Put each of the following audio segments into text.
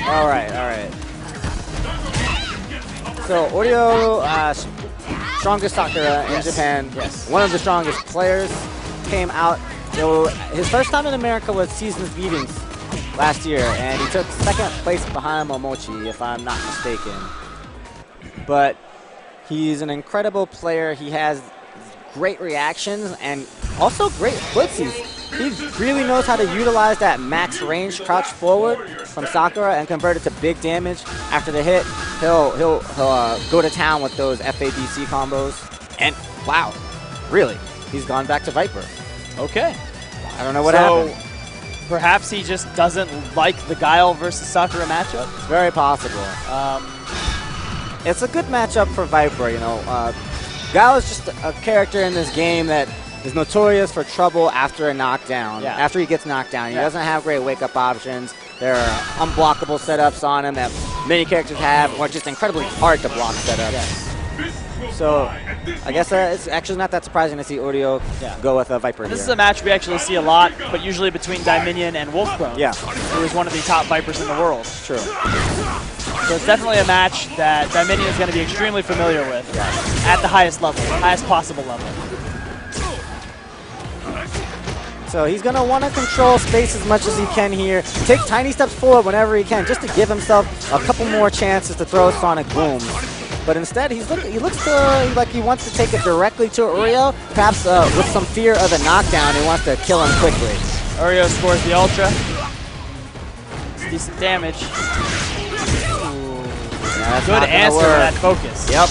All right, all right. So Uryo, strongest Sakura in Japan. Yes. One of the strongest players, came out. So his first time in America was Seasons Meetings last year, and he took second place behind Momochi, if I'm not mistaken. But he's an incredible player. He has great reactions and also great flitsies. He really knows how to utilize that max range crouch forward from Sakura and convert it to big damage. After the hit, he'll go to town with those FABC combos. And wow, really, he's gone back to Viper. Okay. I don't know what happened. Perhaps he just doesn't like the Guile versus Sakura matchup. It's very possible. It's a good matchup for Viper, you know. Guile is just a character in this game that is notorious for trouble after a knockdown. Yeah. After he gets knocked down. He doesn't have great wake-up options. There are unblockable setups on him that many characters have, or just incredibly hard to block setups. Yes. So I guess it's actually not that surprising to see Uryo go with a Viper here. This is a match we actually see a lot, but usually between Dieminion and Wolfcrone, who is one of the top Vipers in the world. True. So it's definitely a match that Dieminion is going to be extremely familiar with at the highest level, highest possible level. So he's going to want to control space as much as he can here. Take tiny steps forward whenever he can, just to give himself a couple more chances to throw Sonic Booms. But instead, he looks like he wants to take it directly to Uryo, perhaps with some fear of the knockdown. He wants to kill him quickly. Uryo scores the Ultra. It's decent damage. Yeah, good answer to that focus. Yep.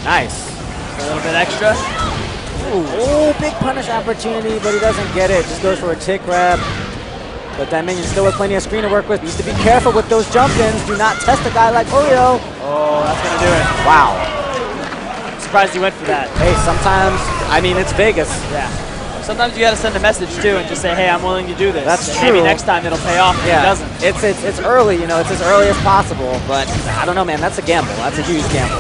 Nice. A little bit extra. Ooh, big punish opportunity, but he doesn't get it. Just goes for a tick grab. But Dieminion still with plenty of screen to work with. Needs to be careful with those jump-ins. Do not test a guy like Uryo. Oh, that's going to do it. Wow. Surprised he went for that. Hey, sometimes, I mean, it's Vegas. Yeah. Sometimes you got to send a message, too, and just say, hey, I'm willing to do this. That's true. Maybe next time it'll pay off if it doesn't. It's early, you know. It's as early as possible. But I don't know, man. That's a gamble. That's a huge gamble.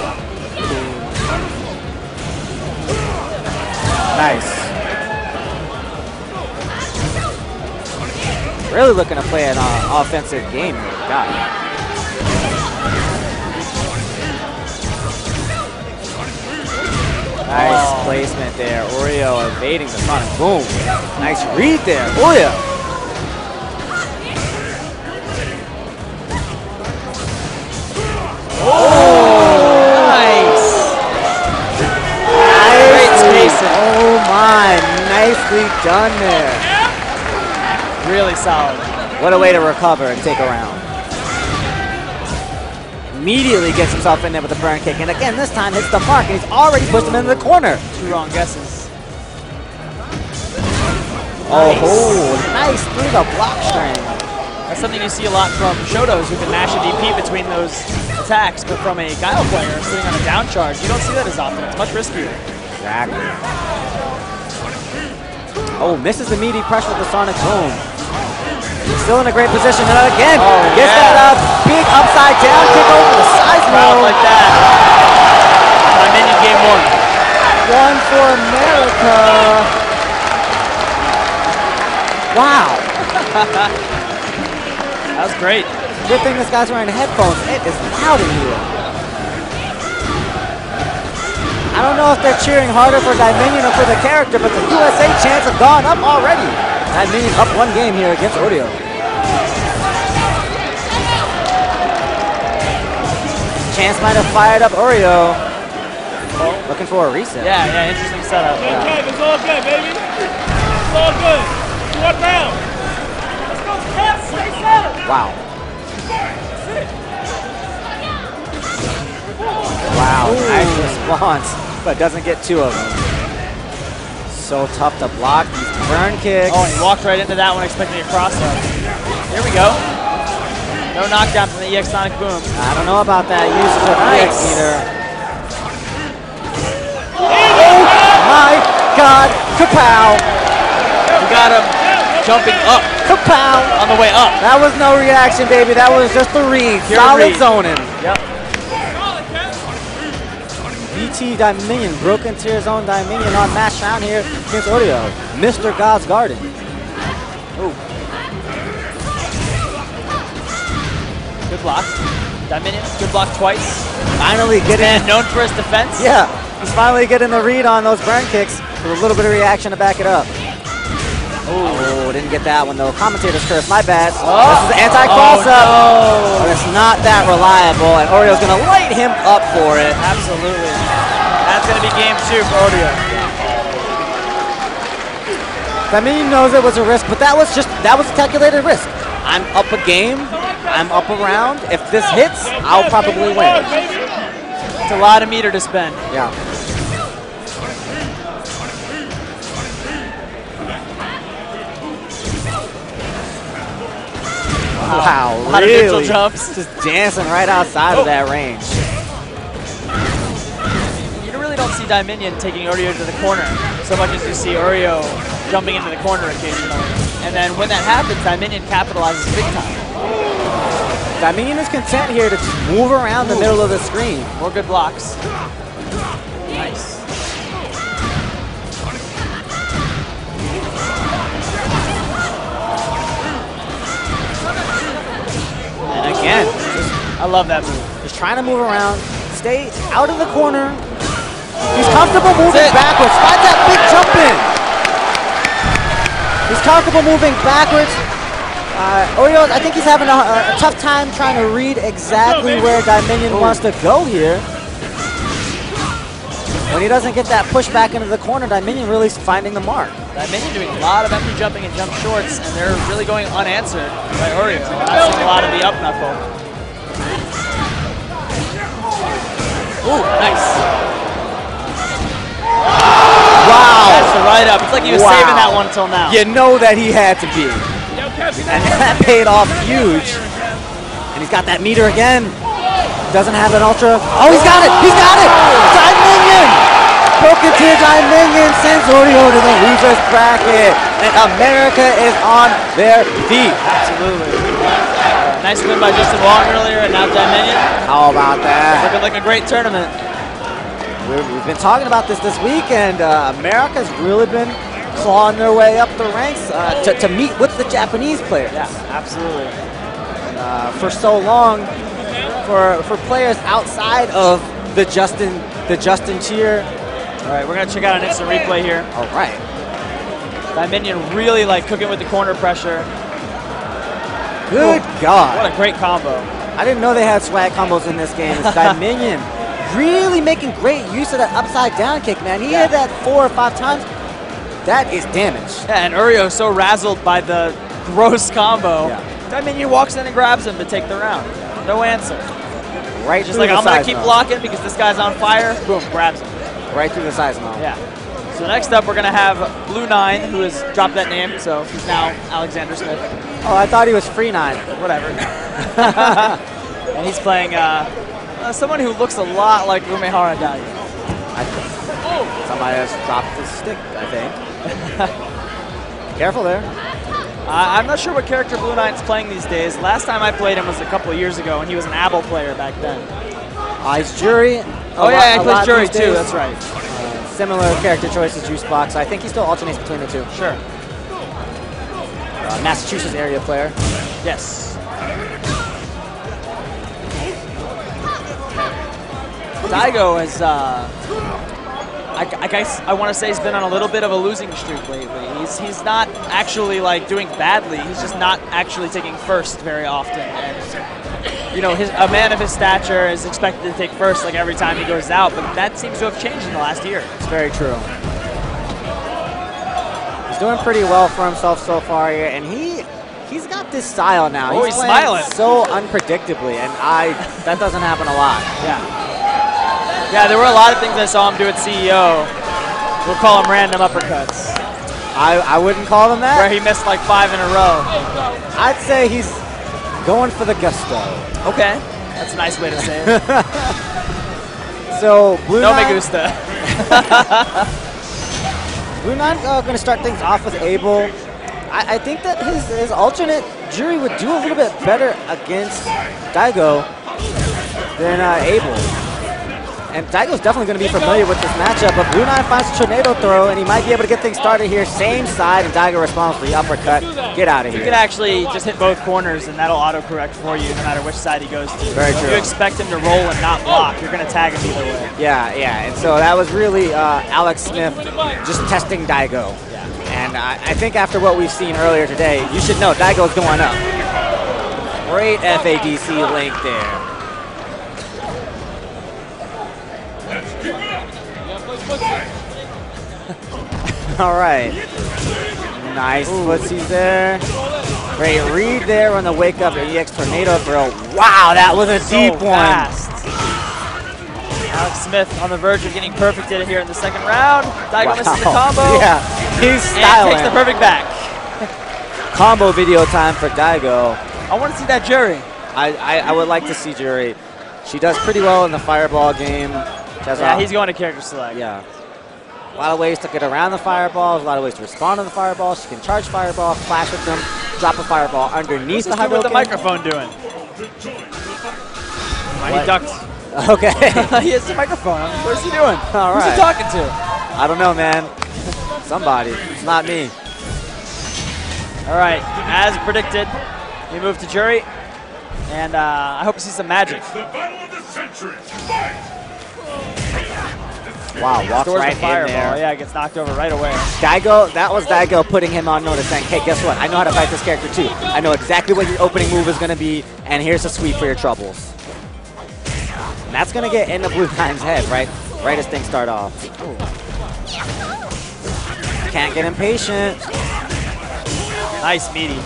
Nice. Really looking to play an offensive game here. God. Nice placement there. Uryo evading the Sonic Boom. Nice read there. Uryo. Oh, nice. Great spacing. Oh my, nicely done there. Really solid. What a way to recover and take a round. Immediately gets himself in there with a burn kick, and again, this time hits the mark, and he's already pushed him into the corner. 2 wrong guesses. Oh, nice through the block string. That's something you see a lot from Shotos, who can mash a DP between those attacks, but from a Guile player sitting on a down charge, you don't see that as often. It's much riskier. Exactly. Oh, misses the meaty pressure with the Sonic Boom. Still in a great position, and again, gets that big upside down kick over the size mode. Like that. Dieminion game 1. One for America. Wow. That was great. Good thing this guy's wearing headphones. It is loud in here. I don't know if they're cheering harder for Dieminion or for the character, but the USA chants have gone up already. Dieminion up 1 game here against Uryo. Chance might have fired up Uryo. Looking for a reset. Yeah, interesting setup. It's all good, it's all good, baby. It's all good. 4 round. Let's go, Kev. Stay settled. Wow. Wow, nice response, but doesn't get 2 of them. So tough to block these burn kicks. Oh, he walked right into that one expecting a cross-up. Here we go. No knockdown from the EX Sonic Boom. I don't know about that usage of EX either. Oh my God, kapow. We got him jumping up. Kapow. On the way up. That was no reaction, baby. That was just a read. Pure solid read. zoning. Yep. BT Dieminion, broken tier zone Dieminion on match round here against Uryo. Mr. God's Garden. Ooh. Good block. Dieminion, good block twice. Finally getting... And known for his defense. Yeah, he's finally getting the read on those burn kicks with a little bit of reaction to back it up. Oh, didn't get that one though. Commentator's curse, my bad. Oh. This is an anti-cross-up. Oh, no. But it's not that reliable, and Uryo's going to light him up for it. Absolutely. That's going to be game 2 for Uryo. Dieminion knows it was a risk, but that was a calculated risk. I'm up a game. I'm up a round. If this hits, I'll probably win. It's a lot of meter to spend. Yeah. Wow, a lot of neutral jumps. Just dancing right outside of that range. You really don't see Dieminion taking Uryo to the corner so much as you see Uryo jumping into the corner occasionally. And then when that happens, Dieminion capitalizes big time. Dieminion is content here to just move around the middle of the screen. More good blocks. Nice. And again, I love that move. just trying to move around, stay out of the corner. He's comfortable moving backwards. Find that big jump in. He's comfortable moving backwards. Uryo, I think he's having a tough time trying to read exactly where Dieminion wants to go here. When he doesn't get that push back into the corner, Dieminion really is finding the mark. Dieminion doing a lot of empty jumping and jump shorts, and they're really going unanswered by Uryo. Not seeing a lot of the up knuckle. Ooh, nice. Wow. That's the right up. It's like he was saving that one until now. You know that he had to be. And that paid off huge. And he's got that meter again. Doesn't have an ultra. Oh, he's got it! He's got it! Dieminion! Broken tier Dieminion sends Uryo to the loser's bracket. And America is on their feet. Absolutely. Nice win by Justin Wong earlier, and now Dieminion. How about that? Looking like a great tournament. We've been talking about this week, and America's really been clawing their way up the ranks to meet with the Japanese players. Yeah, absolutely. For so long, for players outside of the Justin tier. All right, we're gonna check out an instant replay here. All right. Dieminion really like cooking with the corner pressure. Good God. What a great combo. I didn't know they had swag combos in this game. It's Dieminion really making great use of that upside down kick, man. He hit that 4 or 5 times. That is damage. Yeah, and Uryo so razzled by the gross combo. Yeah. Dieminion walks in and grabs him to take the round. No answer. Right just like, I'm going to keep blocking because this guy's on fire. Boom, grabs him. Right through the size mount. Yeah. So next up, we're going to have Blue 9, who has dropped that name, so he's now Alexander Smith. Oh, I thought he was Free 9. Whatever. And he's playing someone who looks a lot like Umehara Daigo. I think somebody has dropped the stick, I think. Careful there. I'm not sure what character Blue 9's playing these days. Last time I played him was a couple of years ago, and he was an Abel player back then. He's Jury. I plays Jury too, that's right. Similar character choices, Juice Box. I think he still alternates between the two. Sure. Massachusetts area player. Yes. Daigo has, I guess I want to say he's been on a little bit of a losing streak lately. He's not actually like doing badly. He's just not actually taking first very often. And you know, a man of his stature is expected to take first like every time he goes out, but that seems to have changed in the last year. It's very true. He's doing pretty well for himself so far here, and he's got this style now. Oh, he's smiling so unpredictably, and that doesn't happen a lot. Yeah. Yeah, there were a lot of things I saw him do at CEO. We'll call them random uppercuts. I wouldn't call them that. Where he missed like 5 in a row. I'd say he's going for the gusto. Okay, that's a nice way to say it. So Blue no 9, me gusta. Blue 9 going to start things off with Abel. I think that his alternate Jury would do a little bit better against Daigo than Abel. And Daigo's definitely going to be familiar with this matchup, but Blue Knight finds a tornado throw, and he might be able to get things started here. Same side, and Daigo responds for the uppercut. Get out of here. You can actually just hit both corners, and that'll auto-correct for you no matter which side he goes to. Very true. If you expect him to roll and not block, you're going to tag him either way. Yeah, yeah, and so that was really Alex Smith just testing Daigo. Yeah. And I think after what we've seen earlier today, you should know Daigo's going up. Great FADC link there. All right. Nice footsies there. Great read there on the wake up EX tornado throw. Wow, that was a deep one. Alex Smith on the verge of getting perfected here in the second round. Daigo misses the combo. Yeah, he's and styling. takes the perfect back. Combo video time for Daigo. I want to see that Jury. I would like to see Jury. She does pretty well in the fireball game. Yeah, he's going to character select. Yeah. A lot of ways to get around the fireballs, a lot of ways to respond to the fireballs. She can charge fireball, flash with them, drop a fireball underneath the What's the Hadouken. microphone doing? He ducked. Okay. He has the microphone. What's he doing? All Who's right. he talking to? I don't know, man. Somebody. It's not me. All right. As predicted, we move to Jury. And I hope to see some magic. Wow, walks Stores right the fireball. in there. Yeah, gets knocked over right away. Daigo, that was Daigo putting him on notice, saying, hey, guess what? I know how to fight this character too. I know exactly what your opening move is going to be, and here's a sweep for your troubles. And that's going to get in the Blue Knight's head, right as things start off. Ooh. Can't get impatient. Nice meaty.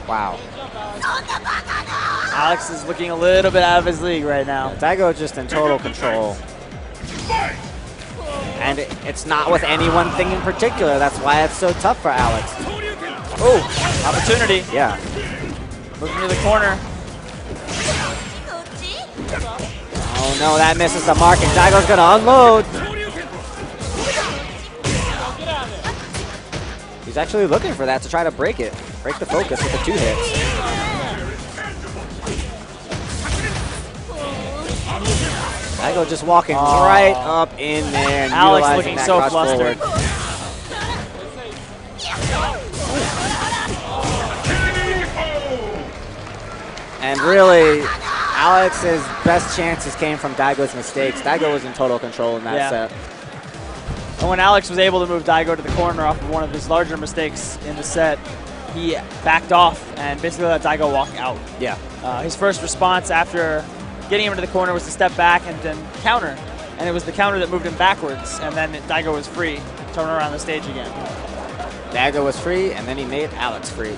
Wow. Alex is looking a little bit out of his league right now. Daigo just in total control. And it's not with any one thing in particular. That's why it's so tough for Alex. Oh, opportunity. Yeah. Moving to the corner. Oh no, that misses the mark, and Daigo's gonna unload. He's actually looking for that to try to break it. Break the focus with the 2 hits. Daigo just walking right up in there and Alex utilizing looking that so cross flustered. forward. And really, Alex's best chances came from Daigo's mistakes. Daigo was in total control in that set. And when Alex was able to move Daigo to the corner off of one of his larger mistakes in the set, he backed off and basically let Daigo walk out. Yeah. His first response after getting him into the corner was to step back and then counter. And it was the counter that moved him backwards, and then Daigo was free to turn around the stage again. Daigo was free, and then he made Alex free.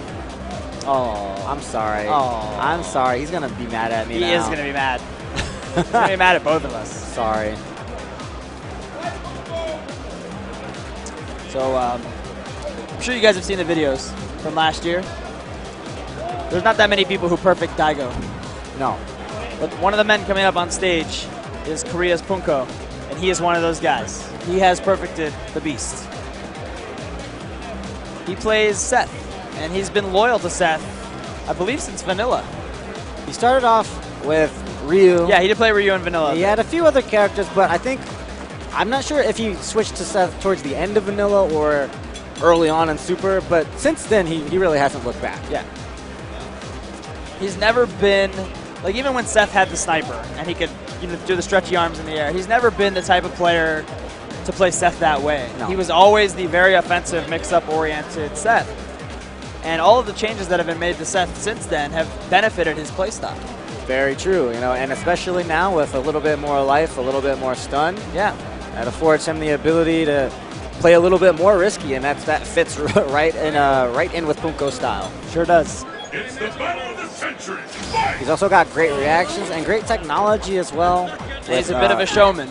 Oh, I'm sorry. Oh. I'm sorry. He's going to be mad at me now. He is going to be mad. He's going to be mad at both of us. Sorry. So I'm sure you guys have seen the videos from last year. There's not that many people who perfect Daigo. No. But one of the men coming up on stage is Korea's Poongko, and he is one of those guys. He has perfected the beast. He plays Seth, and he's been loyal to Seth, I believe, since Vanilla. He started off with Ryu. Yeah, he did play Ryu in Vanilla. He had a few other characters, but I'm not sure if he switched to Seth towards the end of Vanilla or early on in Super, but since then, he really hasn't looked back. Yeah. He's never been, like even when Seth had the sniper and he could do the stretchy arms in the air, he's never been the type of player to play Seth that way. No. He was always the very offensive, mix-up oriented Seth. And all of the changes that have been made to Seth since then have benefited his playstyle. Very true, and especially now with a little bit more life, a little bit more stun. Yeah. That affords him the ability to play a little bit more risky, and that fits right in with Poongko style. Sure does. It's the battle of the century. He's also got great reactions and great technology as well. And he's a bit of a showman.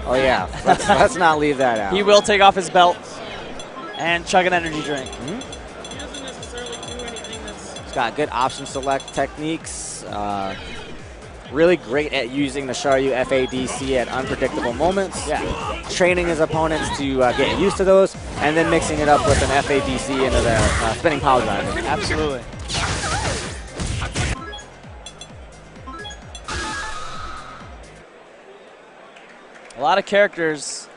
Oh yeah, let's not leave that out. He will take off his belt and chug an energy drink. He doesn't necessarily do anything that's... He's got good option select techniques. Really great at using the Sharyu FADC at unpredictable moments. Yeah. Training his opponents to get used to those, and then mixing it up with an FADC into their spinning power driver. Absolutely. A lot of characters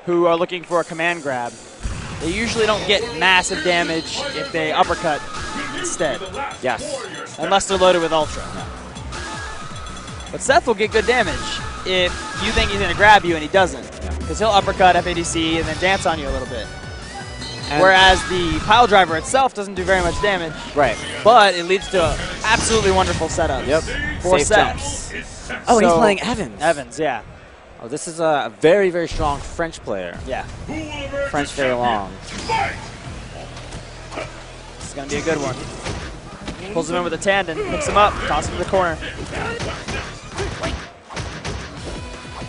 who are looking for a command grab, they usually don't get massive damage if they uppercut instead. Yes. Unless they're loaded with Ultra. But Seth will get good damage if you think he's going to grab you and he doesn't. Because he'll uppercut FADC and then dance on you a little bit. And whereas the pile driver itself doesn't do very much damage. Right. But it leads to absolutely wonderful setups. Yep. For Safe Seth. Oh, he's playing Evans. Evans, yeah. Oh, this is a very, very strong French player. Yeah. French very long. This is going to be a good one. Pulls him in with a tandem, picks him up, tosses him to the corner.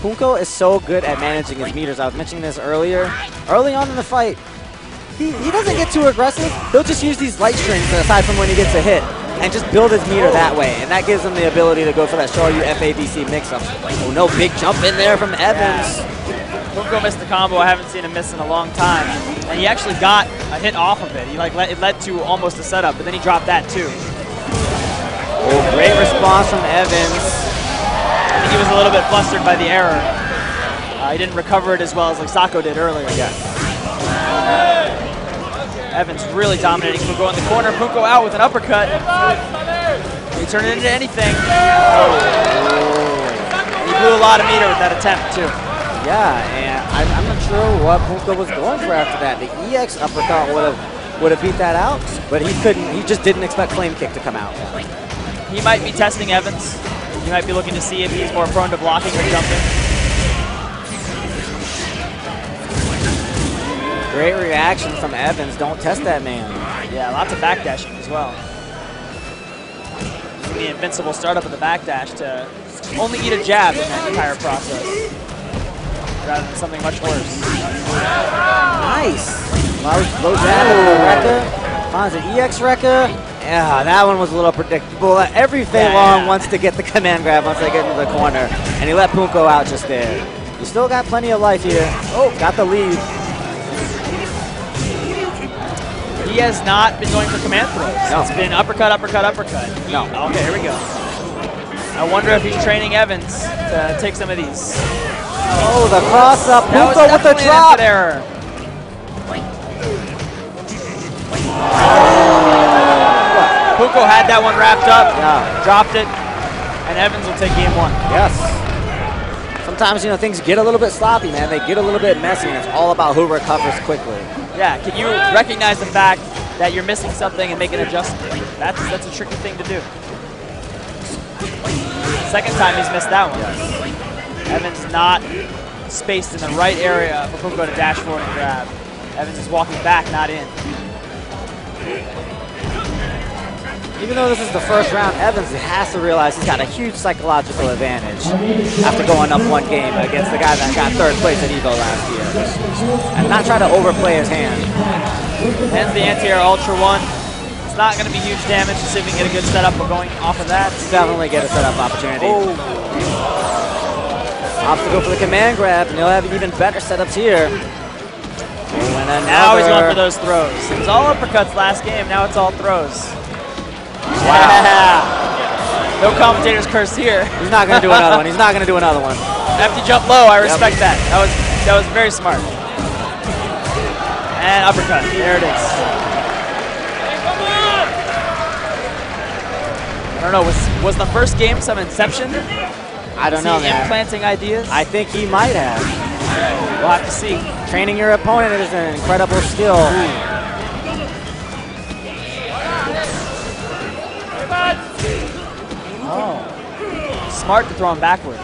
Poongko is so good at managing his meters. I was mentioning this earlier. Early on in the fight, he doesn't get too aggressive. He'll just use these light strings aside from when he gets a hit and just build his meter that way. And that gives him the ability to go for that Shoryu FADC mix-up. Oh, no big jump in there from Evans. Yeah. Poongko missed the combo. I haven't seen him miss in a long time. And he actually got a hit off of it. It led to almost a setup, but then he dropped that too. Oh, great response from Evans. I think he was a little bit flustered by the error. He didn't recover it as well as Sako did earlier. Yeah. Evans really dominating. Poongko in the corner. Poongko out with an uppercut. He turned it into anything. Oh. He blew a lot of meter with that attempt too. Yeah, and I'm not sure what Poongko was going for after that. The EX uppercut would have beat that out, but he couldn't. He just didn't expect flame kick to come out. He might be testing Evans. He might be looking to see if he's more prone to blocking or jumping. Great reaction from Evans. Don't test that man. Yeah, lots of backdashing as well. Using the invincible startup of the backdash to only eat a jab in that entire process, rather than something much worse. Nice. Low jab with Rekka. Finds an EX Rekka. Yeah, that one was a little predictable. Every Fei Long wants to get the command grab once they get into the corner, and he let Poongko out just there. You still got plenty of life here. Oh, got the lead. He has not been going for command throws. No. It's been uppercut, uppercut, uppercut. No. Okay, here we go. I wonder if he's training Evans to take some of these. Oh, the cross up. Poongko with the drop. Error. Poongko had that one wrapped up, dropped it, and Evans will take game one. Yes. Sometimes, things get a little bit sloppy, man. They get a little bit messy, and it's all about who recovers quickly. Yeah, can you recognize the fact that you're missing something and make an adjustment? That's a tricky thing to do. Second time he's missed that one. Yes. Evans not spaced in the right area for Poongko to dash forward and grab. Evans is walking back, not in. Even though this is the first round, Evans has to realize he's got a huge psychological advantage after going up one game against the guy that got third place at EVO last year. And not try to overplay his hand. Hands the anti-air Ultra 1. It's not going to be huge damage. See if we can get a good setup for going off of that. Definitely get a setup opportunity. Oh. Opts to go for the command grab, and he'll have even better setups here. Now he's going for those throws. It was all uppercuts last game. Now it's all throws. Wow. Yeah. No commentator's curse here. He's not going to do another one. He's not going to do another one. After you jump low, I respect that. That was very smart. And uppercut. There it is. I don't know. Was the first game some inception? I don't know, man. Implanting ideas? I think he might have. We'll have to see. Training your opponent is an incredible skill. Oh. Smart to throw him backwards.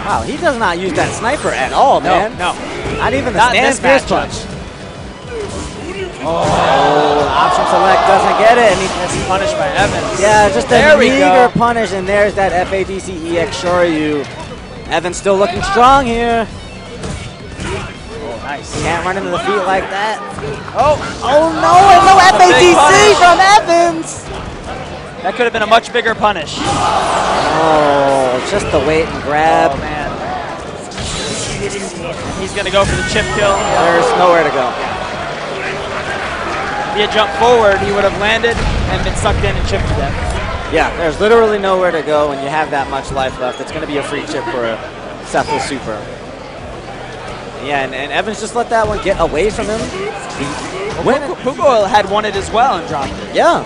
Wow, he does not use that sniper at all, man. No. Not even the stand fierce punch. Oh, option select doesn't get it. And he gets punished by Evans. Yeah, just a meager punish, and there's that FADC EX Shoryu. Evans still looking strong here. Oh, nice. Can't run into the feet like that. Oh no, and no FADC from Evans. That could have been a much bigger punish. Oh, just the wait and grab. Oh, man. He's going to go for the chip kill. There's nowhere to go. If he had jumped forward, he would have landed and been sucked in and chipped to death. Yeah, there's literally nowhere to go when you have that much life left. It's going to be a free chip for a Seth with super. Yeah, and Evans just let that one get away from him. Poongko had won it as well and dropped it. Yeah.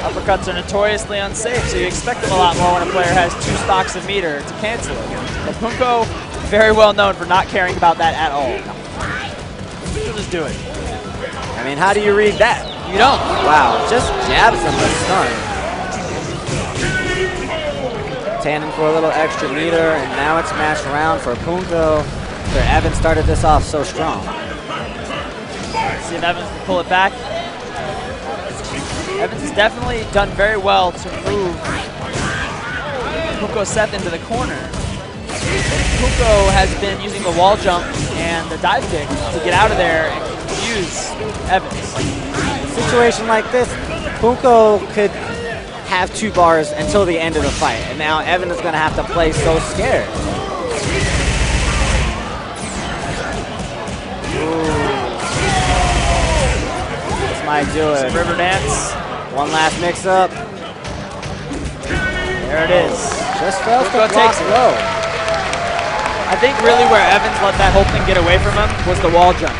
Uppercuts are notoriously unsafe, so you expect them a lot more when a player has 2 stocks of meter to cancel it. But Poongko, very well known for not caring about that at all. He'll just do it. I mean, how do you read that? You don't. Wow, just jabs him with stun. Tandem for a little extra meter, and now it's matched around for Poongko. Where Evans started this off so strong. See if Evans can pull it back. Evans has definitely done very well to move Poongko Seth into the corner. Poongko has been using the wall jump and the dive kick to get out of there and confuse Evans. In a situation like this, Poongko could have 2 bars until the end of the fight, and now Evan is going to have to play so scared. This might do it. Some river dance. One last mix-up. There it is. Just fails to Poongko block takes it. low. I think really where Evans let that whole thing get away from him was the wall jump.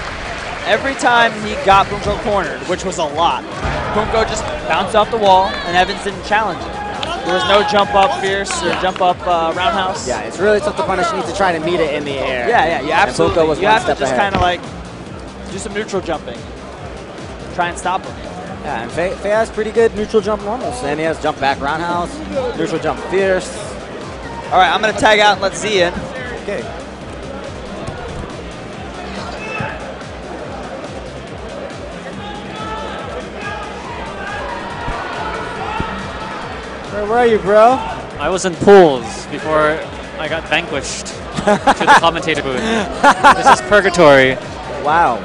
Every time he got Poongko cornered, which was a lot, Poongko just bounced off the wall, and Evans didn't challenge it. There was no jump up fierce or jump up roundhouse. Yeah, it's really tough to punish. You need to try to meet it in the air. Yeah, you absolutely. Was you one have to step just ahead. kind of like do some neutral jumping, try and stop him. Yeah, and Faye has pretty good neutral jump normals. And he has jump back roundhouse, neutral jump fierce. All right, I'm gonna tag out and let Z in. Okay. Where are you, bro? I was in pools before I got vanquished to the commentator booth. This is purgatory. Wow.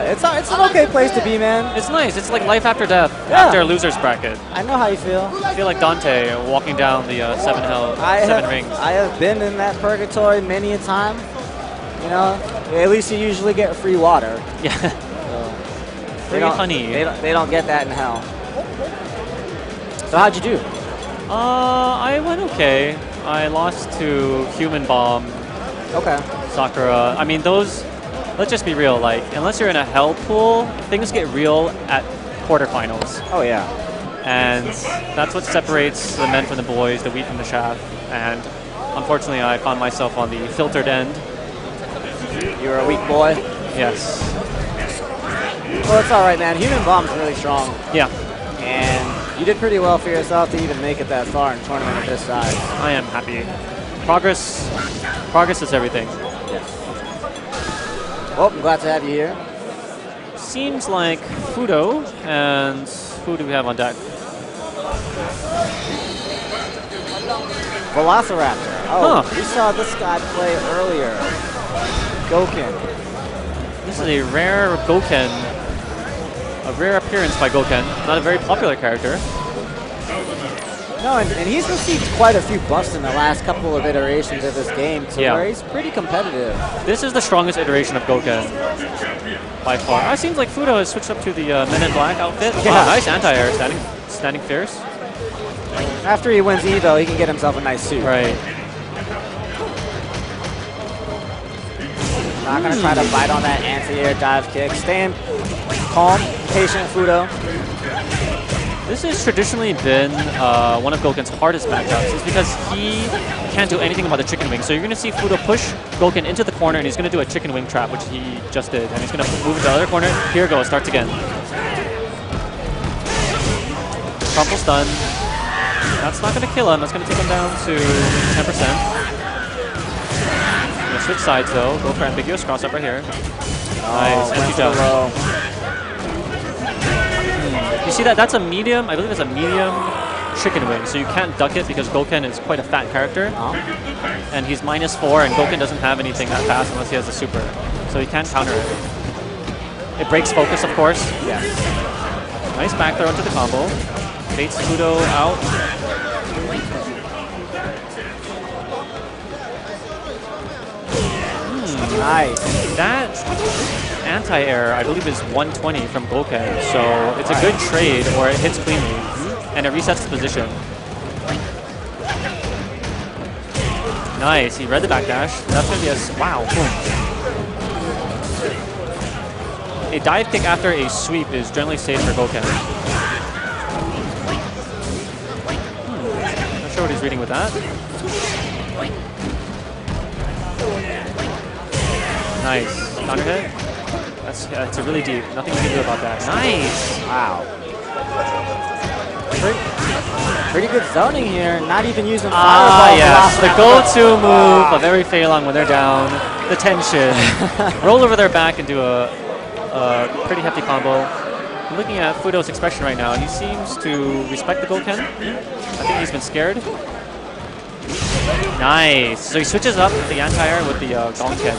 It's an okay place to be, man. It's nice. It's like life after death, Yeah. after a loser's bracket. I know how you feel. I feel like Dante walking down the seven rings. I have been in that purgatory many a time. You know, at least you usually get free water. Yeah. So Free honey. They don't get that in hell. So how'd you do? I went okay. I lost to Human Bomb, Okay. Sakura. I mean, those, let's just be real, like, unless you're in a hell pool, things get real at quarterfinals. Oh yeah. And that's what separates the men from the boys, the wheat from the chaff. And unfortunately, I found myself on the filtered end. You're a weak boy. Yes. Well, it's all right, man. Human Bomb's really strong, Yeah, and you did pretty well for yourself to even make it that far in a tournament of this size. I am happy. Progress is everything. Yes. Well, I'm glad to have you here. Seems like fuudo, and who do we have on deck? Velociraptor. Oh, Huh. we saw this guy play earlier. Goken. This is a rare Goken. A rare appearance by Goken. Not a very popular character. No, and he's received quite a few buffs in the last couple of iterations of this game, to Yeah. where he's pretty competitive. This is the strongest iteration of Goken by far. It seems like fuudo has switched up to the Men in Black outfit. Yeah. Wow, nice anti-air, standing fierce. After he wins Evo, he can get himself a nice suit. Right. Not going to try to bite on that anti-air dive kick. Staying calm, patient fuudo. This has traditionally been one of Goken's hardest matchups. It's because he can't do anything about the chicken wing. So you're going to see fuudo push Goken into the corner, and he's going to do a chicken wing trap, which he just did. And he's going to move into the other corner. Here it goes, starts again. Crumple stun. That's not going to kill him. That's going to take him down to 10%. Gonna switch sides though. Go for ambiguous cross up right here. Nice. Empty jump. You see that? That's a medium. I believe it's a medium chicken wing. So you can't duck it because Goken is quite a fat character. And he's -4, and Goken doesn't have anything that fast unless he has a super. So he can't counter it. It breaks focus, of course. Yes. Nice back throw into the combo. Baits fuudo out. Nice. That anti-air, I believe, is 120 from Gouken, so it's a good trade, or it hits cleanly, and it resets the position. Nice, he read the backdash. That's going to be a... Wow, boom. A dive kick after a sweep is generally safe for Gouken. Not sure what he's reading with that. Nice. Counter hit. That's a really deep. Nothing we can do about that. Nice. Wow. Pretty good zoning here. Not even using Ah, fireball. yes. The go-to move of every Fei Long when they're down. The tension. Roll over their back and do a pretty hefty combo. I'm looking at Fuudo's expression right now. He seems to respect the Gouken. I think he's been scared. Nice. So he switches up the anti-air with the Gongken.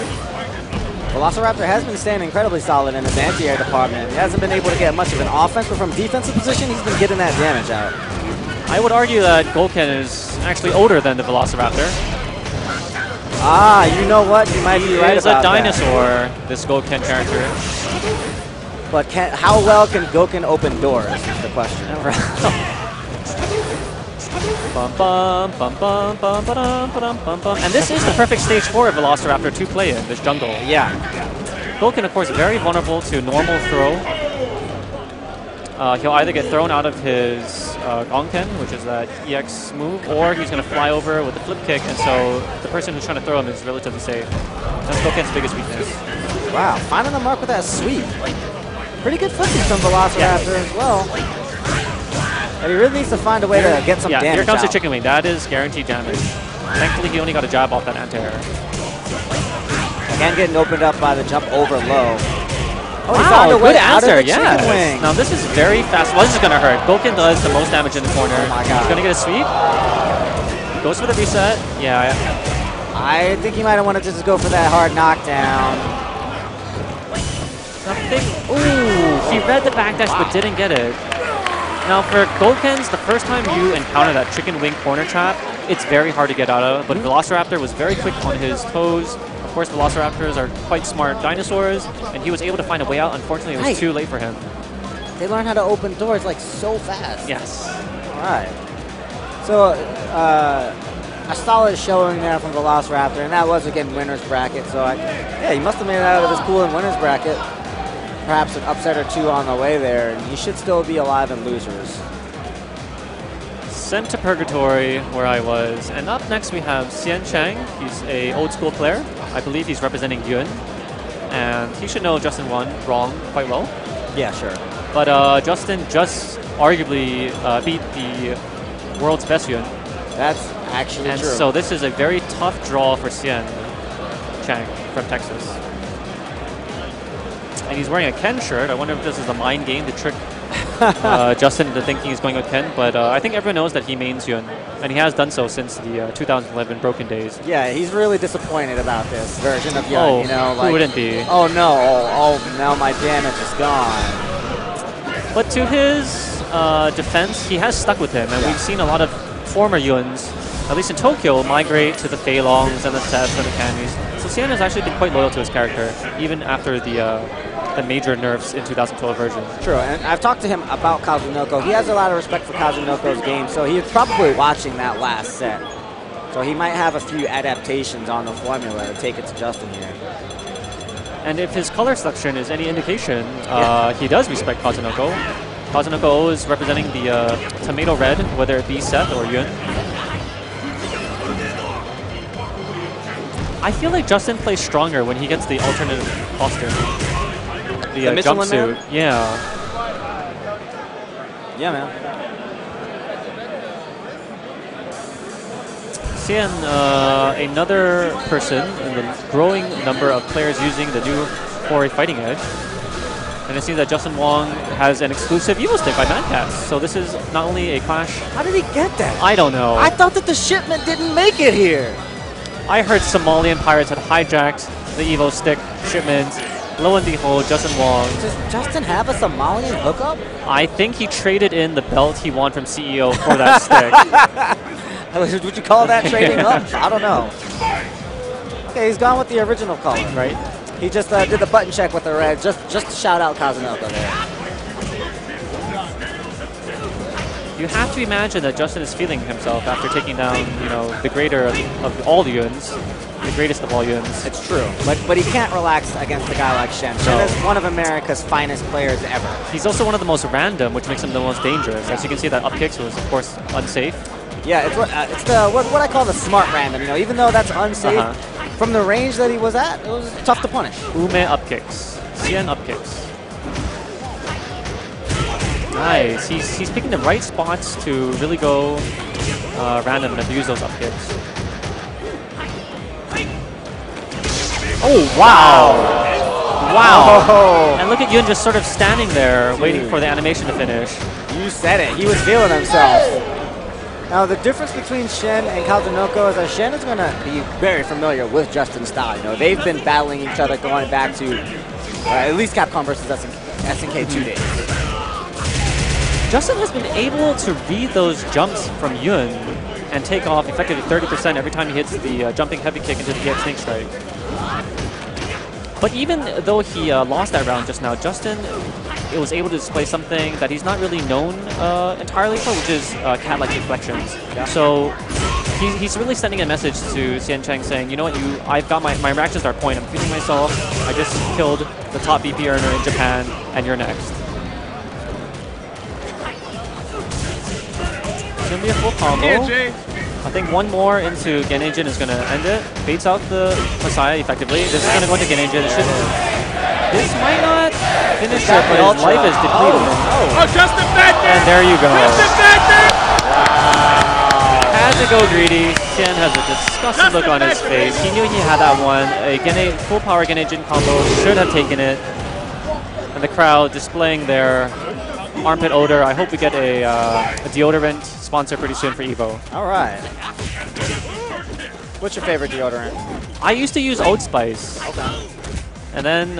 Velociraptor has been staying incredibly solid in his anti-air department. He hasn't been able to get much of an offense, but from defensive position, he's been getting that damage out. I would argue that Gouken is actually older than the Velociraptor. Ah, you know what? You might be right about that. He is a dinosaur, this Gouken character. But how well can Gouken open doors is the question. And this is the perfect stage for a Velociraptor to play in, this jungle. Yeah. Gouken, of course, very vulnerable to normal throw. He'll either get thrown out of his Gongken, which is that EX move, or he's going to fly over with a flip kick, and so the person who's trying to throw him is relatively safe. That's Gouken's biggest weakness. Wow, finding the mark with that sweep. Pretty good footing from Velociraptor as well. But he really needs to find a way to get some damage here comes out. the chicken wing. That is guaranteed damage. Thankfully, he only got a jab off that anti-air. Again, getting opened up by the jump over low. Oh, wow, good answer, yes. Now this is very fast. Well, this is going to hurt. Gouken does the most damage in the corner. Oh my god. He's going to get a sweep. Goes for the reset. Yeah. I think he might have wanted to just go for that hard knockdown. Nothing. Ooh, he read the backdash but didn't get it. Now for Gouken's, the first time you encounter that chicken wing corner trap, it's very hard to get out of, but Velociraptor was very quick on his toes. Of course, Velociraptors are quite smart dinosaurs, and he was able to find a way out. Unfortunately, it was too late for him. They learn how to open doors like so fast. Yes. All right. So a solid showing there from Velociraptor, and that was again winner's bracket. So yeah, he must have made it out of his pool in winner's bracket. Perhaps an upset or two on the way there, and he should still be alive in losers. Sent to Purgatory, where I was. And up next we have Hsien Chang. He's a old school player. I believe he's representing Yun. And he should know Justin Wong quite well. Yeah, sure. But Justin just arguably beat the world's best Yun. That's actually and true. So this is a very tough draw for Hsien Chang from Texas. And he's wearing a Ken shirt. I wonder if this is a mind game to trick Justin into thinking he's going with Ken. But I think everyone knows that he mains Yun. And he has done so since the 2011 Broken Days. Yeah, he's really disappointed about this version of Yun. Oh, you know, like, who wouldn't be? Oh no, oh, now my damage is gone. But to his defense, he has stuck with him. And we've seen a lot of former Yuns, at least in Tokyo, migrate to the Fei Longs and the Sets and the Camis. So Hsien has actually been quite loyal to his character, even after the major nerfs in 2012 version. True, and I've talked to him about Kazunoko. He has a lot of respect for Kazunoko's game, so he's probably watching that last set. So he might have a few adaptations on the formula to take it to Justin here. And if his color selection is any indication, he does respect Kazunoko. Kazunoko is representing the tomato red, whether it be Seth or Yun. I feel like Justin plays stronger when he gets the alternative costume. The jumpsuit. Man? Yeah. Yeah, man. Hsien, another person in the growing number of players using the new 4A Fighting Edge. And it seems that Justin Wong has an exclusive Evo Stick by Madcast. So this is not only a clash. How did he get that? I don't know. I thought that the shipment didn't make it here. I heard Somalian pirates had hijacked the Evo Stick shipment. Lo and behold, Justin Wong. Does Justin have a Somalian hookup? I think he traded in the belt he won from CEO for that stick. Would you call that trading up? I don't know. Okay, he's gone with the original color. right? He just did the button check with the red, just to shout out Kazunoko there. You have to imagine that Justin is feeling himself after taking down, you know, the greater of all the Yuns, the greatest of all Yuns. It's true, but he can't relax against a guy like Hsien. Hsien is one of America's finest players ever. He's also one of the most random, which makes him the most dangerous. As you can see, that up kick was, of course, unsafe. Yeah, it's what I call the smart random. You know, even though that's unsafe, from the range that he was at, it was tough to punish. Ume up kicks, Hsien up kicks. Nice. He's picking the right spots to really go random and abuse those up kicks. Oh, wow! Wow! Oh. And look at Yun just sort of standing there waiting for the animation to finish. You said it. He was feeling himself. Now, the difference between Hsien and Kazunoko is that Hsien is going to be very familiar with Justin's style. You know, they've been battling each other going back to at least Capcom versus SNK 2 days. Justin has been able to read those jumps from Yun and take off effectively 30% every time he hits the jumping heavy kick into the DX Snake Strike. But even though he lost that round just now, Justin was able to display something that he's not really known entirely for, which is cat-like deflections. Yeah. So he's really sending a message to Chang saying, you know what, I've got my reactions are point. I'm feeling myself. I just killed the top VP earner in Japan, and you're next. It's going to be a full combo. Yeah, I think one more into Genejin is going to end it. Baits out the Messiah effectively. This is going to go into Genejin. This might not finish it, but his life is depleted. Oh, Justin back there! And there you go. Justin back there! Had to go greedy. Hsien has a disgusted look on his face. He knew he had that one. A full power Genejin combo. Should have taken it. And the crowd displaying their armpit odor. I hope we get a deodorant sponsor pretty soon for Evo. All right. What's your favorite deodorant? I used to use Oat Spice. Okay. And then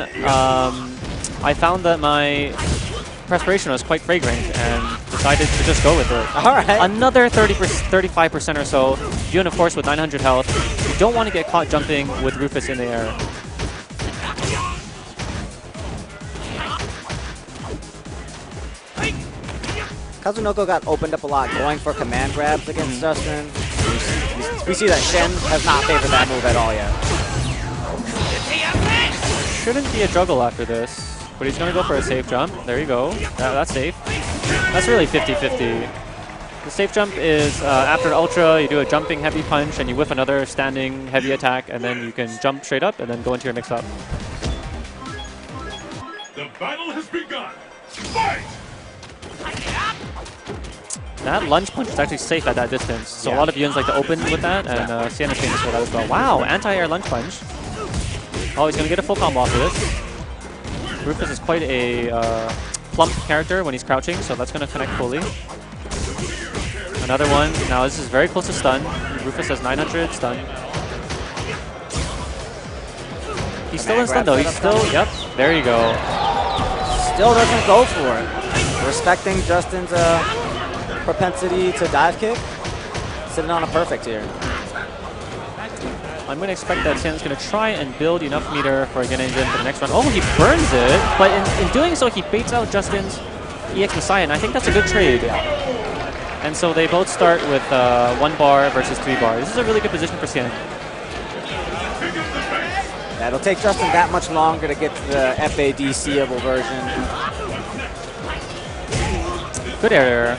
I found that my perspiration was quite fragrant and decided to just go with it. All right. Another 35% or so. Yun, of course, with 900 health. You don't want to get caught jumping with Rufus in the air. Kazunoko got opened up a lot going for command grabs against Justin. We see that Hsien has not favored that move at all yet. Shouldn't be a juggle after this, but he's going to go for a safe jump. There you go. That's safe. That's really 50-50. The safe jump is after an ultra, you do a jumping heavy punch and you whiff another standing heavy attack, and then you can jump straight up and then go into your mix-up. The battle has begun. Fight! That lunge punch is actually safe at that distance, so a lot of Yuns like to open with that, and Hsien is famous for that as well. Wow, anti-air lunge punch. Oh, he's going to get a full combo off of this. Rufus is quite a plump character when he's crouching, so that's going to connect fully. Another one. Now this is very close to stun. Rufus has 900 stun. He's still in stun though. He's still, yep, there you go. Still doesn't go for it. Respecting Justin's propensity to dive kick. Sitting on a perfect here. I'm going to expect that Hsien's going to try and build enough meter for Genejin for the next run. Oh, he burns it, but in doing so, he baits out Justin's EX Messiah, and I think that's a good trade. And so they both start with 1 bar versus 3 bars. This is a really good position for Hsien. Yeah, it'll take Justin that much longer to get to the FAD-seeable version. Good air.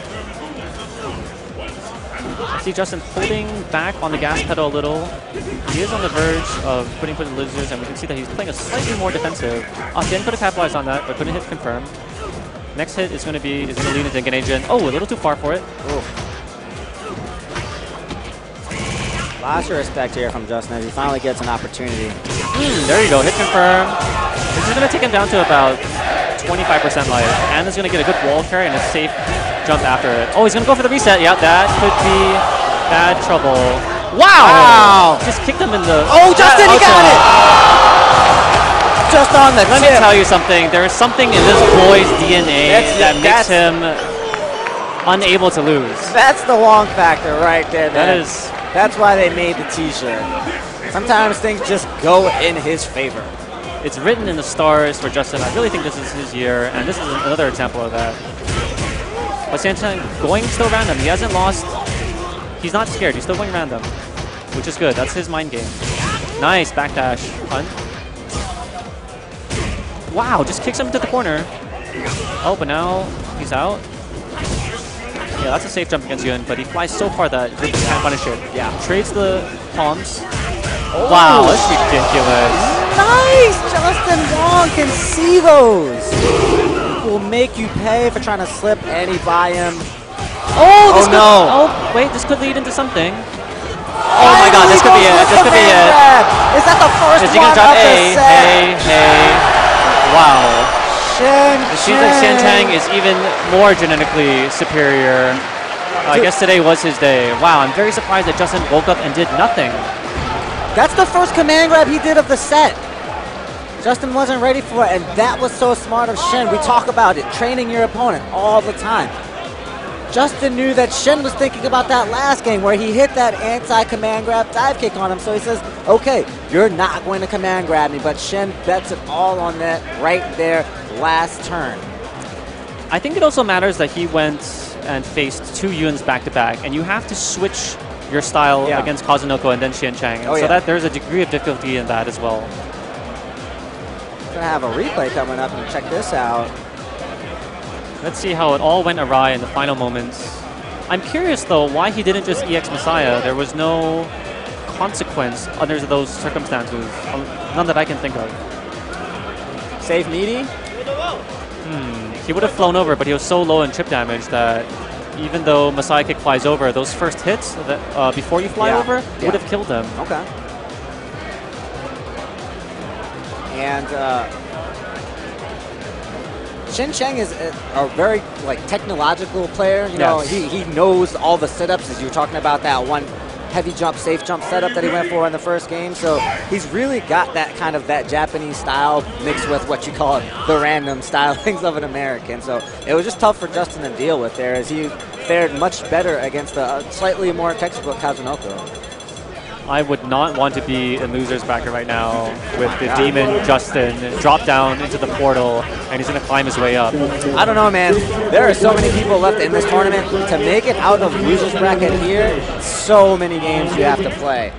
I see Justin holding back on the gas pedal a little. He is on the verge of putting foot in the losers, and we can see that he's playing a slightly more defensive. Hsien could have capitalized on that, but couldn't hit confirm. Next hit is going to lean into Genejin. Oh, a little too far for it. Lots of respect here from Justin as he finally gets an opportunity. There you go, hit confirm. This is going to take him down to about 25% life, and is going to get a good wall carry and a safe jump after it. Oh, he's going to go for the reset. Yeah, that could be bad trouble. Wow! Just kicked him in the... Oh, Justin, he got it! Just on the Let me tell you something. There is something in this boy's DNA that makes him unable to lose. That's the Wong factor right there. That is... That's why they made the t-shirt. Sometimes things just go in his favor. It's written in the stars for Justin. I really think this is his year, and this is another example of that. But Hsien going still random. He hasn't lost. He's not scared. He's still going random, which is good. That's his mind game. Nice backdash. Fun. Wow, just kicks him into the corner. Oh, but now he's out. Yeah, that's a safe jump against Hsien, but he flies so far that Rubik can't punish it. Yeah. Trades the palms. Oh. Wow, that's ridiculous. Nice! Justin Wong can see those. Will make you pay for trying to slip, and he buy him. Oh, this Oh, no. Oh, wait, this could lead into something. Oh my god, this could be it. This could be it. Is that the first Is he one gonna drop of the A? set? Hey. Wow. It seems like Chang. Hsien is even more genetically superior. I guess today was his day. Wow, I'm very surprised that Justin woke up and did nothing. That's the first command grab he did of the set. Justin wasn't ready for it, and that was so smart of Hsien. We talk about it, training your opponent all the time. Justin knew that Hsien was thinking about that last game where he hit that anti-command grab dive kick on him, so he says, okay, you're not going to command grab me, but Hsien bets it all on that right there last turn. I think it also matters that he went and faced two Yuns back-to-back, and you have to switch your style against Kazunoko and then Hsien Chang. And so that there's a degree of difficulty in that as well. We're gonna have a replay coming up and check this out. Let's see how it all went awry in the final moments. I'm curious though why he didn't just EX Messiah. There was no consequence under those circumstances. None that I can think of. Save meaty? He would have flown over, but he was so low in chip damage that even though Messiah Kick flies over, those first hits that before you fly over would have killed him. Okay. And Hsien Chang is a very technological player. You know, he knows all the setups, as you were talking about that one heavy jump, safe jump setup that he went for in the first game. So he's really got that kind of that Japanese style mixed with what you call the random stylings of an American. So it was just tough for Justin to deal with there, as he fared much better against a slightly more textbook Kazunoko. I would not want to be in loser's bracket right now with the demon Justin drop down into the portal, and he's going to climb his way up. I don't know, man. There are so many people left in this tournament. To make it out of loser's bracket here, so many games you have to play.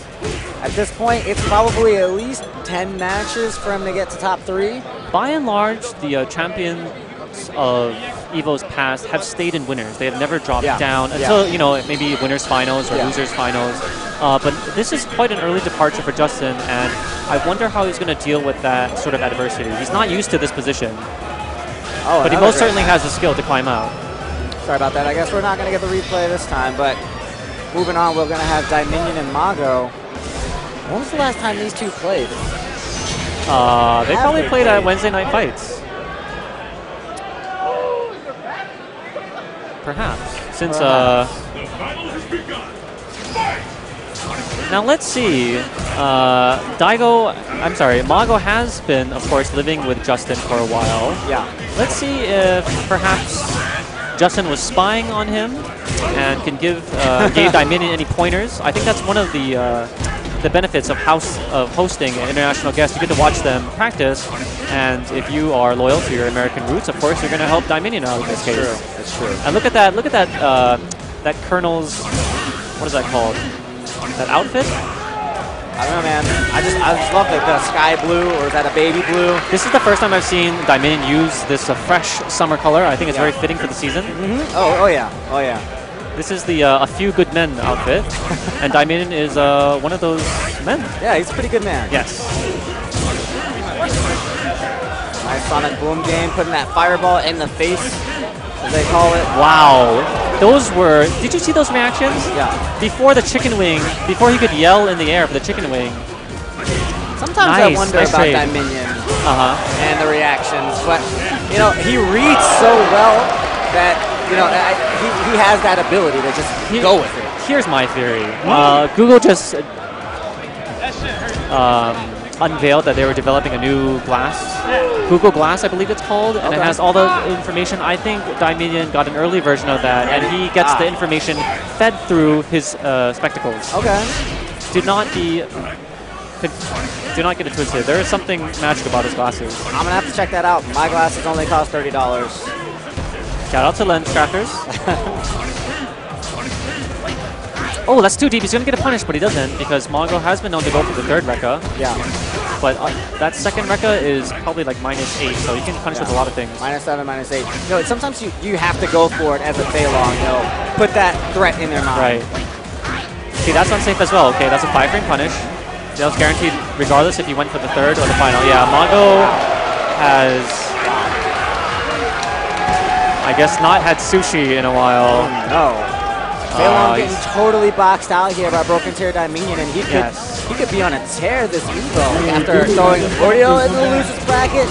At this point, it's probably at least 10 matches for him to get to top 3. By and large, the champions of EVO's past have stayed in winners. They have never dropped down until, you know, maybe winners finals or losers finals. But this is quite an early departure for Justin, and I wonder how he's going to deal with that sort of adversity. He's not used to this position, but he most certainly has the skill to climb out. Sorry about that. I guess we're not going to get the replay this time, but moving on, we're going to have Dieminion and Mago. When was the last time these two played? They probably played at Wednesday Night Fights. Perhaps. Since, now let's see. Mago has been, of course, living with Justin for a while. Yeah. Let's see if perhaps Justin was spying on him and can gave Dieminion any pointers. I think that's one of the benefits of hosting an international guest. You get to watch them practice, and if you are loyal to your American roots, of course, you're going to help Dieminion out in this case. That's true. And look at that! That Colonel's, what is that called? That outfit? I don't know, man. I just love the sky blue, or is that a baby blue? This is the first time I've seen Dieminion use this fresh summer color. I think it's very fitting for the season. Oh yeah. This is the A Few Good Men outfit, and Dieminion is one of those men. Yeah, he's a pretty good man. Yes. Nice Sonic Boom game, putting that fireball in the face, as they call it. Wow. Those were, did you see those reactions? Yeah. Before the chicken wing, before he could yell in the air for the chicken wing. Sometimes I wonder about Dieminion and the reactions, but you know, he reads so well that you know he has that ability to just go with it. Here's my theory. Google just unveiled that they were developing a new glass, Google Glass, I believe it's called, and it has all the information. I think Dieminion got an early version of that, and he gets the information fed through his spectacles. Okay. Do not be do not get it twisted. There is something magic about his glasses. I'm gonna have to check that out. My glasses only cost $30. Shout out to Lens Crackers. Oh, that's too deep. He's going to get a punish, but he doesn't because Mago has been known to go for the third Rekka. Yeah. But that second Rekka is probably like -8, so he can punish with a lot of things. -7, -8. You know, sometimes you have to go for it as a Fei Long, you know, put that threat in their mind. Right. See, that's unsafe as well. Okay, that's a 5-frame punish. That was guaranteed regardless if he went for the third or the final. Yeah, Mago has, I guess, not had sushi in a while. Oh, no. Fei Long getting totally boxed out here by Broken Tier Dieminion, and he could be on a tear this Evo after throwing Uryo in the losers bracket.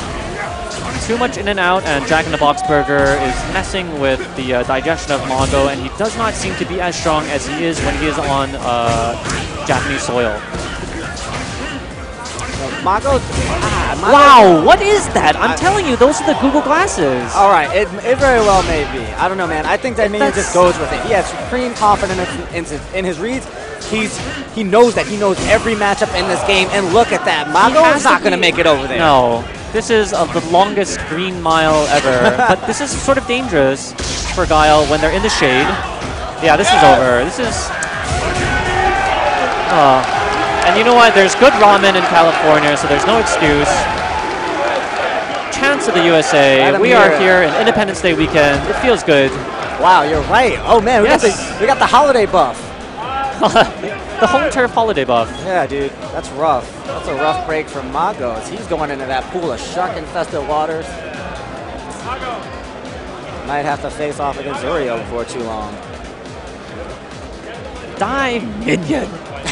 Too much in and out, and Jack in the Box Burger is messing with the digestion of Mago, and he does not seem to be as strong as he is when he is on Japanese soil. Mago, wow, what is that? I'm telling you, those are the Google glasses. All right, it very well may be. I don't know, man. I think Dieminion just goes with it. He has supreme confidence in his reads. He knows that he knows every matchup in this game, and look at that. Mago is not going to make it over there. No, this is the longest green mile ever. But this is sort of dangerous for Guile when they're in the shade. Yeah, this is over. This is... And you know what? There's good ramen in California, so there's no excuse. Chance of the USA. We are here in Independence Day weekend. It feels good. Wow, you're right. Oh man, we got the holiday buff. The home turf holiday buff. Yeah, dude, that's rough. That's a rough break for Mago as he's going into that pool of shark-infested waters. Might have to face off against Uryo before too long. Dieminion.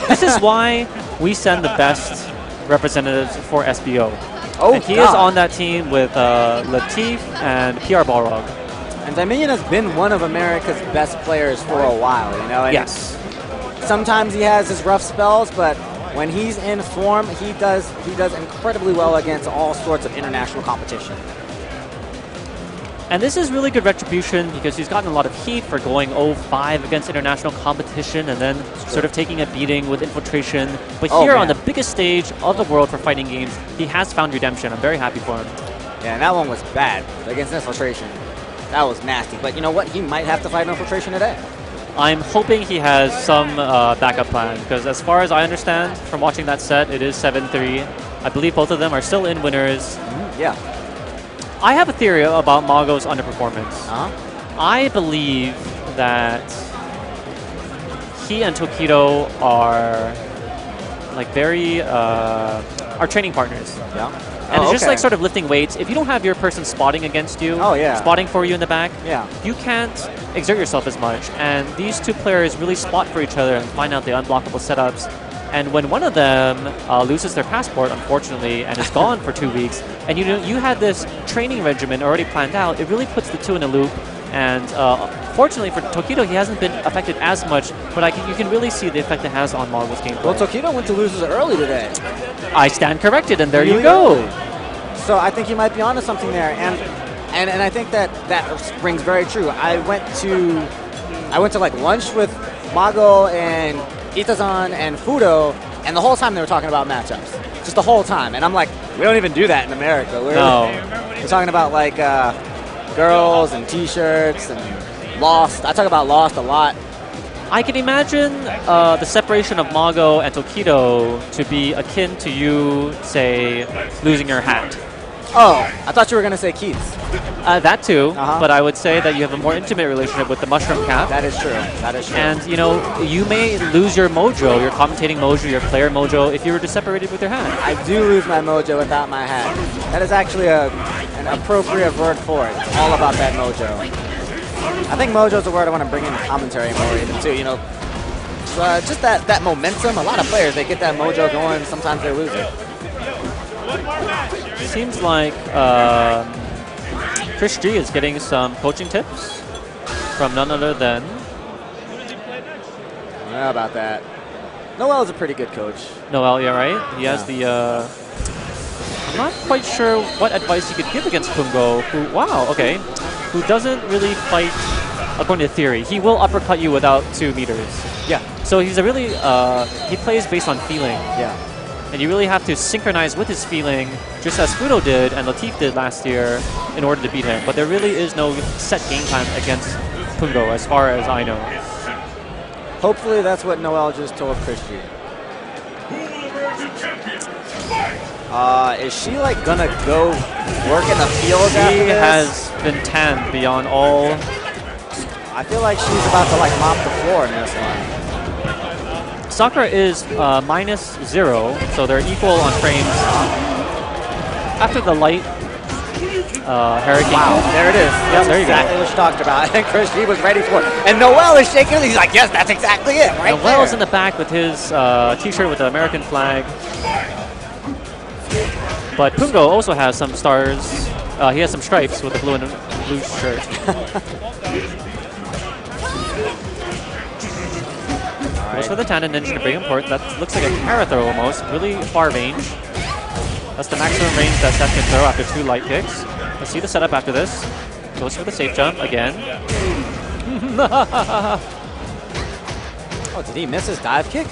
This is why we send the best representatives for SBO. Oh, and he is on that team with Latif and PR Balrog. And Dieminion has been one of America's best players for a while, you know? And yes. Sometimes he has his rough spells, but when he's in form, he does incredibly well against all sorts of international competition. And this is really good retribution because he's gotten a lot of heat for going 0-5 against international competition and then sort of taking a beating with Infiltration. But here on the biggest stage of the world for fighting games, he has found redemption. I'm very happy for him. Yeah, and that one was bad against Infiltration. That was nasty. But you know what? He might have to fight Infiltration today. I'm hoping he has some backup plan because as far as I understand from watching that set, it is 7-3. I believe both of them are still in winners. Yeah. I have a theory about Mago's underperformance. I believe that he and Tokido are like very are training partners. Yeah. And it's just like sort of lifting weights. If you don't have your person spotting against you, spotting for you in the back, you can't exert yourself as much. And these two players really spot for each other and find out the unblockable setups. And when one of them loses their passport, unfortunately, and is gone for 2 weeks, and you had this training regimen already planned out, it really puts the two in a loop. And fortunately for Tokido, he hasn't been affected as much, but you can really see the effect it has on Mago's gameplay. Well, Tokido went to losers early today. I stand corrected, and there you go. So I think you might be onto something there, and I think that rings very true. I went to like lunch with Mago and Itazan and Fuudo, and the whole time they were talking about matchups. Just the whole time. And I'm like, we don't even do that in America. We're talking about like girls and t-shirts and Lost. I talk about Lost a lot. I can imagine the separation of Mago and Tokido to be akin to you, say, losing your hat. Oh, I thought you were going to say Keats. That too, but I would say that you have a more intimate relationship with the Mushroom Cap. That is true. That is true. And, you know, you may lose your mojo, your commentating mojo, your player mojo, if you were just separated with your hat. I do lose my mojo without my hat. That is actually an appropriate word for it. It's all about that mojo. I think mojo is a word I want to bring in commentary more even too, you know. Just that momentum. A lot of players, they get that mojo going, sometimes they lose it. Seems like ChrisG is getting some coaching tips from none other than... I don't know about that. Noel's a pretty good coach. Noel, yeah, right? He has the... I'm not quite sure what advice he could give against Poongko, who doesn't really fight according to theory. He will uppercut you without 2 meters. Yeah. So he's a really... he plays based on feeling. Yeah. And you really have to synchronize with his feeling, just as Fuudo did and Latif did last year, in order to beat him. But there really is no set game plan against Poongko, as far as I know. Hopefully that's what Noel just told ChrisG. Is she like gonna go work in the field after She this? has been tanned beyond all. I feel like she's about to like mop the floor in this one. Sakura is -0, so they're equal on frames. After the light hurricane. Wow, there it is. That's there you go. exactly what she talked about. And ChrisG was ready for it. And Noel is shaking it. He's like, yes, that's exactly it, right Noel's there. in the back with his t-shirt with the American flag. But Poongko also has some stars. He has some stripes with the blue and blue shirt. Goes for the Tandem Ninja to bring him forward. That looks like a Kara throw almost. Really far range. That's the maximum range that Seth can throw after 2 light kicks. Let's see the setup after this. Goes for the safe jump again. Oh, did he miss his dive kick?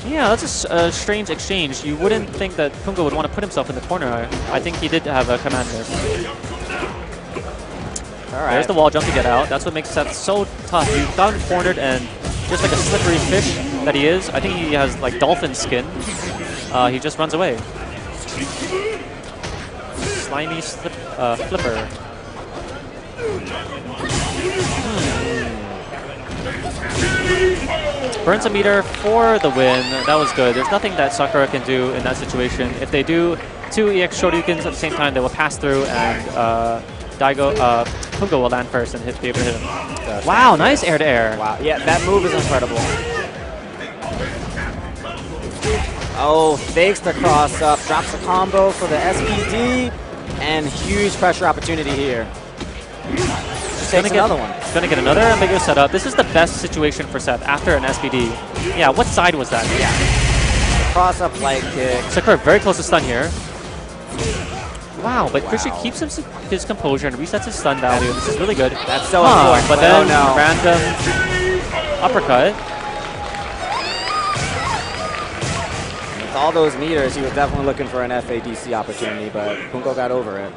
Yeah, that's a strange exchange. You wouldn't think that Poongko would want to put himself in the corner. I think he did have a command miss. All right. There's the wall jump to get out. That's what makes Seth so tough. You got him cornered, and just like a slippery fish that he is, I think he has like dolphin skin. He just runs away. Slimy flipper. Burns a meter for the win. That was good. There's nothing that Sakura can do in that situation. If they do 2 EX Shoryukens at the same time, they will pass through, and Daigo, Poongko will land first and be able to hit him. Wow, nice air-to-air. Wow, yeah, that move is incredible. Oh, fakes the cross-up, drops the combo for the SPD, and huge pressure opportunity here. Takes another one. He's going to get another ambiguous setup. This is the best situation for Seth after an SPD. Yeah, what side was that? Yeah. Cross-up light kick. Sakura very close to stun here. Wow, but ChrisG keeps his composure and resets his stun value. This is really good. That's so important. But then random uppercut. With all those meters, he was definitely looking for an FADC opportunity, but Poongko got over it.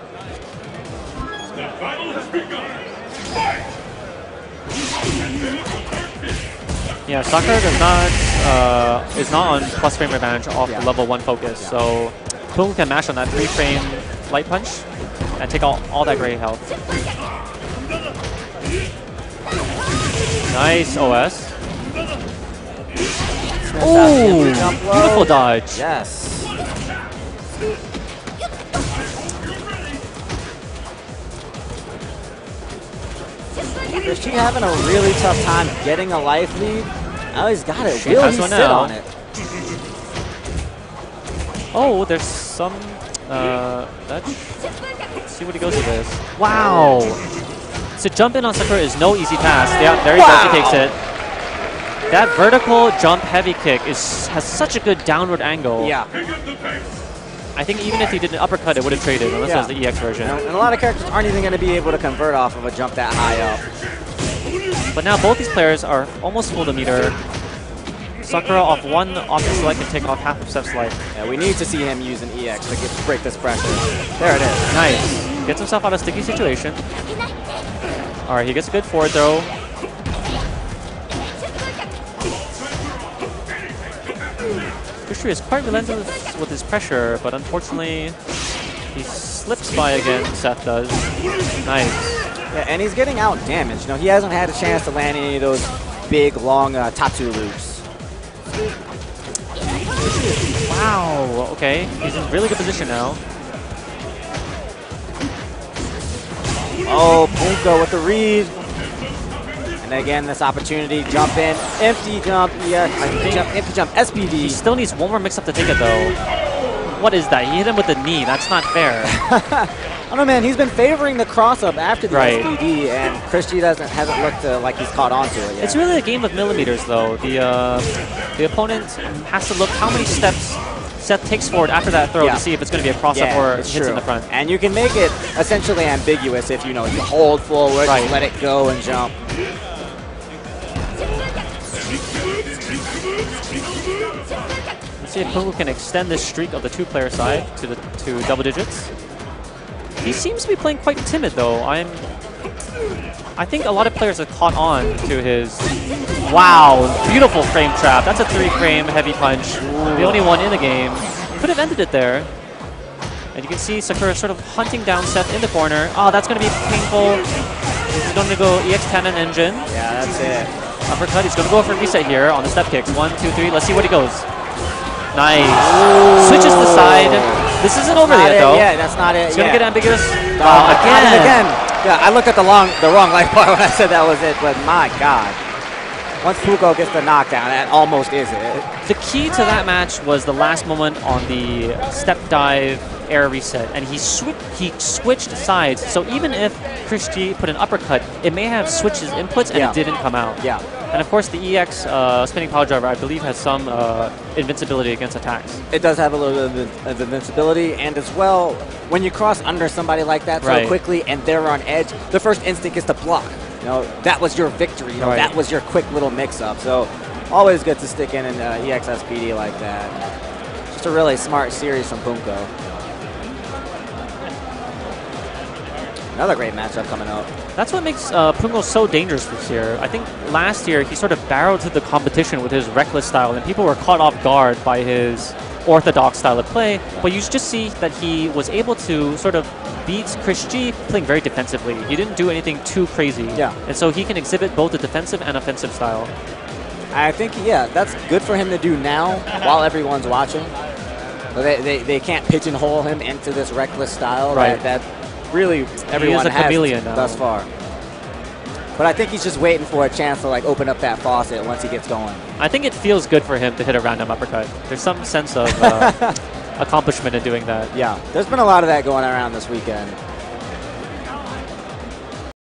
Yeah, Sakura is not on plus frame advantage off the level 1 focus, so Poongko can mash on that 3-frame light punch and take all that gray health. Nice OS. Ooh, beautiful dodge. Yes. ChrisG having a really tough time getting a life lead. Oh, he's got it. Will he sit on it? Oh, there's some... let's see what he goes with this. Wow! To jump in on Sakura is no easy task. Yeah, there he goes. He takes it. That vertical jump heavy kick has such a good downward angle. Yeah. I think even if he did an uppercut, it would have traded, unless it was the EX version. And a lot of characters aren't even going to be able to convert off of a jump that high up. But now both these players are almost full to meter. Sakura off one offense select can take off half of Seth's life. Yeah, we need to see him use an EX to break this pressure. There it is. Nice. Gets himself out of a sticky situation. Alright, he gets a good forward throw. ChrisG is quite relentless with his pressure, but unfortunately, he slips by again, Seth does. Nice. Yeah, and he's getting out damaged. You know, he hasn't had a chance to land any of those big, long Tatsu loops. Wow, okay. He's in really good position now. Oh, Poongko with the read. And again, this opportunity, jump in, empty jump, empty jump, SPD. He still needs one more mix-up to take it, though. What is that? He hit him with the knee. That's not fair. I don't know, man. He's been favoring the cross-up after the SPD, and ChrisG hasn't looked like he's caught on to it yet. It's really a game of millimeters, though. The opponent has to look how many steps Seth takes forward after that throw to see if it's going to be a cross-up or hits in the front. And you can make it essentially ambiguous if you hold forward, let it go, and jump. Let's see if Poongko can extend this streak of the two-player side to double digits. He seems to be playing quite timid, though. I think a lot of players have caught on to his... Wow, beautiful frame trap. That's a 3-frame heavy punch. The only one in the game. Could have ended it there. And you can see Sakura sort of hunting down Seth in the corner. Oh, that's going to be painful. He's going to go EX Cannon Engine. Yeah, that's it. Uppercut. He's going to go for a reset here on the step kicks. 1, 2, 3. Let's see what he goes. Nice. Ooh. Switches the side. This isn't over yet, though. Yeah, that's not it. It's going to get ambiguous. Again. Yeah, I looked at the wrong life bar when I said that was it, but my God. Once Poongko gets the knockdown, that almost is it. The key to that match was the last moment on the step dive air reset, and he switched sides. So even if ChrisG put an uppercut, it may have switched his inputs and it didn't come out. Yeah. And of course, the EX spinning power driver, I believe, has some invincibility against attacks. It does have a little bit of invincibility, and as well, when you cross under somebody like that so quickly and they're on edge, the first instinct is to block. You know, that was your victory. You know, that was your quick little mix-up. So always good to stick in an EX SPD like that. Just a really smart series from Poongko. Another great matchup coming up. That's what makes Poongko so dangerous this year. I think last year he sort of barreled through the competition with his reckless style, and people were caught off guard by his orthodox style of play. But you just see that he was able to sort of beat ChrisG playing very defensively. He didn't do anything too crazy. Yeah. And so he can exhibit both a defensive and offensive style. I think, that's good for him to do now while everyone's watching. They can't pigeonhole him into this reckless style that really everyone has thus far. But I think he's just waiting for a chance to open up that faucet once he gets going. I think it feels good for him to hit a random uppercut. There's some sense of accomplishment in doing that. Yeah, there's been a lot of that going around this weekend.